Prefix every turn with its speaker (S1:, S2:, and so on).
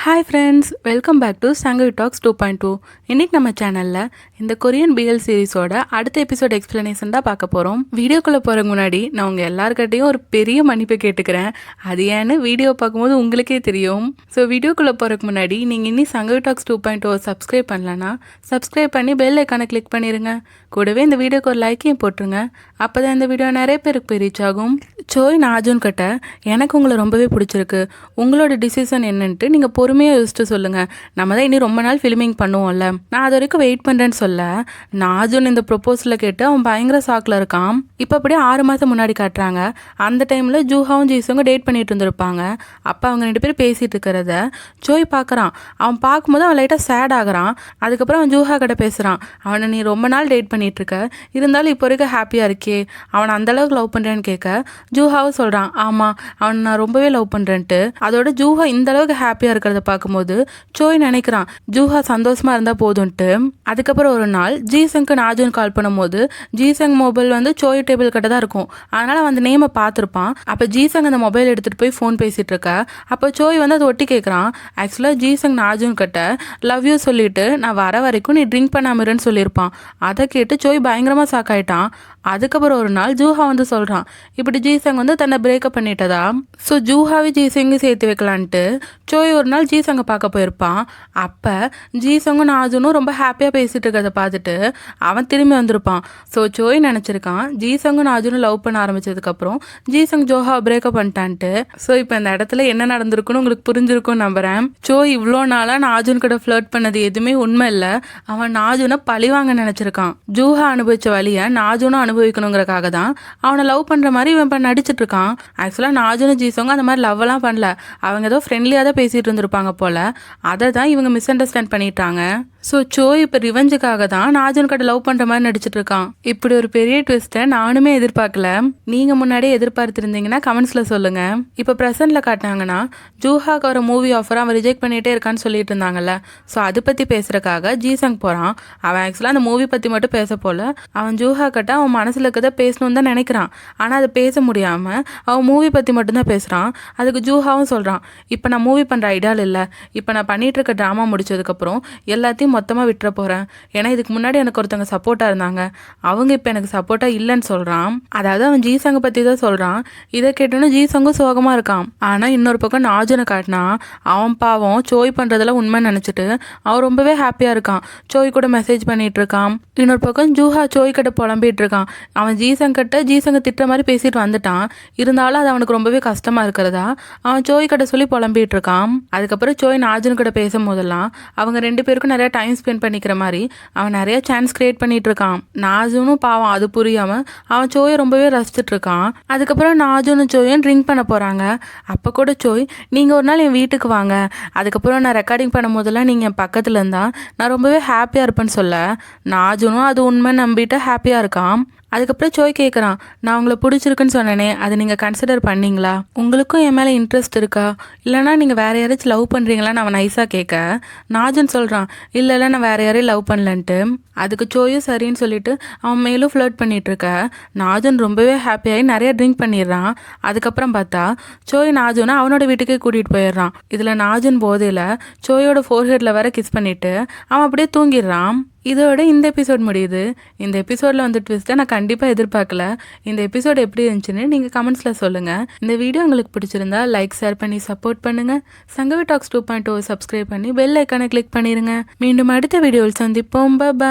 S1: Hi friends, welcome back to Sangavi talks 2.2. இன்றைக்கி நம்ம சேனலில் இந்த கொரியன் பிஎல் சீரிஸோட அடுத்த எபிசோட் எக்ஸ்ப்ளனேஷன் தான் பார்க்க போகிறோம். வீடியோக்குள்ளே போகிறதுக்கு முன்னாடி நான் உங்கள் எல்லாருக்கிட்டையும் ஒரு பெரிய மன்னிப்பு கேட்டுக்கிறேன். அது ஏன்னு வீடியோ பார்க்கும்போது உங்களுக்கே தெரியும். ஸோ வீடியோக்குள்ளே போகிறதுக்கு முன்னாடி நீங்கள் இன்னும் சங்கவி டாக்ஸ் 2.2 சப்ஸ்கிரைப் பண்ணலன்னா சப்ஸ்கிரைப் பண்ணி பெல் ஐக்கானை கிளிக் பண்ணிடுங்க. கூடவே இந்த வீடியோக்கு ஒரு லைக்கையும் போட்டுருங்க. அப்போ தான் இந்த வீடியோ நிறைய பேருக்கு போய் ரீச் ஆகும். சோய் நாஜுன் கிட்ட எனக்கு உங்களை ரொம்பவே பிடிச்சிருக்கு, உங்களோட டிசிஷன் என்னன்ட்டு நீங்கள் பொறுமையாக யோசிச்சு சொல்லுங்கள். நம்ம தான் இனி ரொம்ப நாள் ஃபிலிமிங் பண்ணுவோம்ல, நான் அது வரைக்கும் வெயிட் பண்ணுறேன்னு சொல்ல நாஜுன் இந்த ப்ரொப்போஸலை கேட்டு அவன் பயங்கர ஷாக்கில் இருக்கான். இப்போ அப்படியே 6 மாதம் முன்னாடி காட்டுறாங்க. அந்த டைமில் ஜூஹாவும் ஜீசோங்க டேட் பண்ணிட்டு இருந்திருப்பாங்க. அப்போ அவங்க 2 பேரும் பேசிகிட்டு இருக்கிறத சோய் பார்க்குறான். அவன் பார்க்கும்போது அவன் லைட்டாக சேட் ஆகிறான். அதுக்கப்புறம் அவன் ஜூஹா கிட்ட பேசுகிறான். அவனை நீ ரொம்ப நாள் டேட் பண்ணிகிட்ருக்க, இருந்தாலும் இப்போ வரைக்கும் ஹாப்பியாக இருக்கே, அவனை அந்தளவுக்கு லவ் பண்ணுறேன்னு கேட்க ஜூஹாவும் சொல்கிறான், ஆமாம் அவனை நான் ரொம்பவே லவ் பண்ணுறேன்ட்டு. அதோட ஜூஹா இந்த அளவுக்கு ஹாப்பியாக இருக்கிறத பார்க்கும்போது சோய் நினைக்கிறான் ஜூஹா சந்தோஷமாக இருந்தால் போதும்ன்ட்டு. அதுக்கப்புறம் ஒரு நாள் ஜீசங்க்கு நாஜுன் கால் பண்ணும்போது ஜீசங் மொபைல் வந்து சோய் டேபிள் கிட்ட தான் இருக்கும். அதனால் அவன் அந்த நேமை பார்த்துருப்பான். அப்போ ஜீசங் அந்த மொபைல் எடுத்துகிட்டு போய் ஃபோன் பேசிகிட்டு இருக்க. அப்போ சோய் வந்து அதை ஒட்டி கேட்குறான். ஆக்சுவலாக ஜீசங் நாஜுன் கிட்ட லவ் யூ சொல்லிட்டு நான் வர வரைக்கும் நீ ட்ரிங்க் பண்ணாமருன்னு சொல்லியிருப்பான். அதை கேட்டு சோய் பயங்கரமாக ஷாக் ஆகிட்டான். அதுக்கப்புறம் ஒரு நாள் ஜூஹா வந்து சொல்கிறான் இப்படி ஜீசங் வந்து தன்னை பிரேக்கப் பண்ணிட்டதா. ஸோ ஜூஹாவே ஜீசங்கு சேர்த்து வைக்கலான்ட்டு சோய் ஒரு நாள் ஜீசங்கை பார்க்க போயிருப்பான். அப்போ ஜீசங்கும் நாஜுனும் ரொம்ப ஹாப்பியாக பேசிகிட்டு இருக்கிறத பார்த்துட்டு அவன் திரும்பி வந்திருப்பான். ஸோ சோய் நினச்சிருக்கான் ஜீசங்கும் நாஜுனும் லவ் பண்ண ஆரம்பித்ததுக்கப்புறம் ஜீசங் ஜோஹாவை பிரேக்கப் பண்ணிட்டான்ட்டு. ஸோ இப்போ இந்த இடத்துல என்ன நடந்திருக்குன்னு உங்களுக்கு புரிஞ்சிருக்கும்னு நம்புகிறேன். சோய் இவ்வளோ நாளாக நாஜுன் கிட்ட ஃப்ளர்ட் பண்ணது எதுவுமே உண்மை இல்லை. அவன் நாஜுனை பழிவாங்க நினச்சிருக்கான். ஜூஹா அனுபவித்த வழியை நாஜுனும் அனுபவிக்கணுங்கிறக்காக தான் அவனை லவ் பண்ணுற மாதிரி இவன் இப்போ நடிச்சிட்டு இருக்கான். ஆக்சுவலாக நாஜுனும் ஜீசோங்க அந்த மாதிரி லவ்வெல்லாம் பண்ணல. அவங்க ஏதோ ஃப்ரெண்ட்லியாக தான் பேசிகிட்டு இருந்திருப்பாங்க போல். அதை தான் இவங்க மிஸ் அண்டர்ஸ்டாண்ட் பண்ணிட்டாங்க. ஸோ சோய் இப்போ ரிவெஞ்சுக்காக தான் நாஜுன் கிட்ட லவ் பண்ணுற மாதிரி நடிச்சிட்டு இருக்கான். இப்படி ஒரு பெரிய ட்விஸ்ட்டை நானுமே எதிர்பார்க்கல. நீங்கள் முன்னாடியே எதிர்பார்த்துருந்தீங்கன்னா கமெண்ட்ஸில் சொல்லுங்கள். இப்போ ப்ரெசென்ட்டில் காட்டினாங்கன்னா ஜூஹாக்கு வர மூவி ஆஃபர் அவன் ரிஜெக்ட் பண்ணிகிட்டே இருக்கான்னு சொல்லிட்டு இருந்தாங்கல்ல. ஸோ அதை பற்றி பேசுகிறக்காக ஜீசங் போகிறான். அவன் ஆக்சுவலாக அந்த மூவி பற்றி மட்டும் பேச போல் அவன் ஜூஹா கிட்ட அவன் மனசில் இருக்கிறத பேசணுன்னு தான் நினைக்கிறான். ஆனால் அதை பேச முடியாமல் அவன் மூவி பற்றி மட்டும்தான் பேசுகிறான். அதுக்கு ஜூஹாவும் சொல்கிறான் இப்போ நான் மூவி பண்ணுற ஐடியாவில் இல்லை, இப்போ நான் பண்ணிகிட்டு இருக்க ட்ராமா முடிச்சதுக்கப்புறம் எல்லாத்தையும் மொத்தமாக விட்டுற போகிறேன். ஏன்னா இதுக்கு முன்னாடி எனக்கு ஒருத்தவங்க சப்போர்ட்டாக இருந்தாங்க, அவங்க இப்போ எனக்கு சப்போர்ட்டாக இல்லைன்னு சொல்கிறான். அதாவது அவன் ஜீசங்கை பற்றி தான் சொல்கிறான். இதை கேட்டோன்னு ஜீசங்கும் சோகமாக இருக்கான். ஆனால் இன்னொரு பக்கம் நாஜுனை காட்டினா அவன் பாவம் சோய் பண்ணுறதெல்லாம் உண்மைன்னு நினச்சிட்டு அவன் ரொம்பவே ஹாப்பியாக இருக்கான். சோய் கூட மெசேஜ் பண்ணிகிட்டு இருக்கான். இன்னொரு பக்கம் ஜூஹா சோய் கிட்ட புலம்பிகிட்டு இருக்கான். அவன் ஜீசங் கிட்ட ஜீசங்கை திட்டுற மாதிரி பேசிட்டு வந்துட்டான். இருந்தாலும் அது அவனுக்கு ரொம்பவே கஷ்டமாக இருக்கிறதா அவன் சோய் கிட்ட சொல்லி புலம்பிகிட்டு இருக்கான். அதுக்கப்புறம் சோய் நாஜுன் கிட்ட பேசும்போதெல்லாம் அவங்க 2 பேருக்கும் நிறைய டைம் ஸ்பெண்ட் பண்ணிக்கிற மாதிரி அவன் நிறைய சான்ஸ் கிரியேட் பண்ணிட்டு இருக்கான். நாஜுனும் பாவம் அது புரியாமல் அவன் சோயை ரொம்பவே ரசிச்சுட்டு இருக்கான். அதுக்கப்புறம் நாஜுனும் சோயும் ட்ரிங்க் பண்ண போகிறாங்க. அப்போ கூட சோய் நீங்கள் ஒரு நாள் என் வீட்டுக்கு வாங்க, அதுக்கப்புறம் நான் ரெக்கார்டிங் பண்ணும் போதெல்லாம் நீங்கள் என் பக்கத்தில் இருந்தால் நான் ரொம்பவே ஹாப்பியாக இருப்பேன்னு சொல்ல நாஜுனும் அது உண்மை நம்பிட்டு ஹாப்பியாக இருக்கான். அதுக்கப்புறம் சோய் கேட்குறான் நான் உங்களை பிடிச்சிருக்குன்னு சொன்னேனே, அதை நீங்கள் கன்சிடர் பண்ணீங்களா, உங்களுக்கும் என் மேலே இன்ட்ரெஸ்ட் இருக்கா, இல்லைனா நீங்கள் வேறு யாராச்சும் லவ் பண்ணுறீங்களான்னு அவன் நைஸாக கேட்க நாஜுன் சொல்கிறான் இல்லை நான் வேறு யாரையும் லவ் பண்ணலன்ட்டு. அதுக்கு சோயும் சரின்னு சொல்லிட்டு அவன் மேலும் ஃப்ளர்ட் பண்ணிகிட்ருக்க நாஜுன் ரொம்பவே ஹாப்பியாகி நிறைய ட்ரிங்க் பண்ணிடுறான். அதுக்கப்புறம் பார்த்தா சோய் நாஜுனை அவனோட வீட்டுக்கே கூட்டிகிட்டு போயிடுறான். இதில் நாஜுன் போதையில் சோயோட ஃபோர்ஹெட்டில் வேற கிஸ் பண்ணிவிட்டு அவன் அப்படியே தூங்கிடுறான். இதோட இந்த எபிசோட் முடியுது. இந்த எபிசோடில் வந்து ட்விஸ்ட்டை நான் கண்டிப்பாக எதிர்பார்க்கல. இந்த எபிசோட் எப்படி இருந்துச்சுன்னு நீங்கள் கமெண்ட்ஸில் சொல்லுங்கள். இந்த வீடியோ உங்களுக்கு பிடிச்சிருந்தா லைக் ஷேர் பண்ணி சப்போர்ட் பண்ணுங்கள். சங்கவி டாக்ஸ் 2.2 சப்ஸ்கிரைப் பண்ணி பெல் ஐக்கானை கிளிக் பண்ணிடுங்க. மீண்டும் அடுத்த வீடியோவில் சந்திப்போம். பாய்.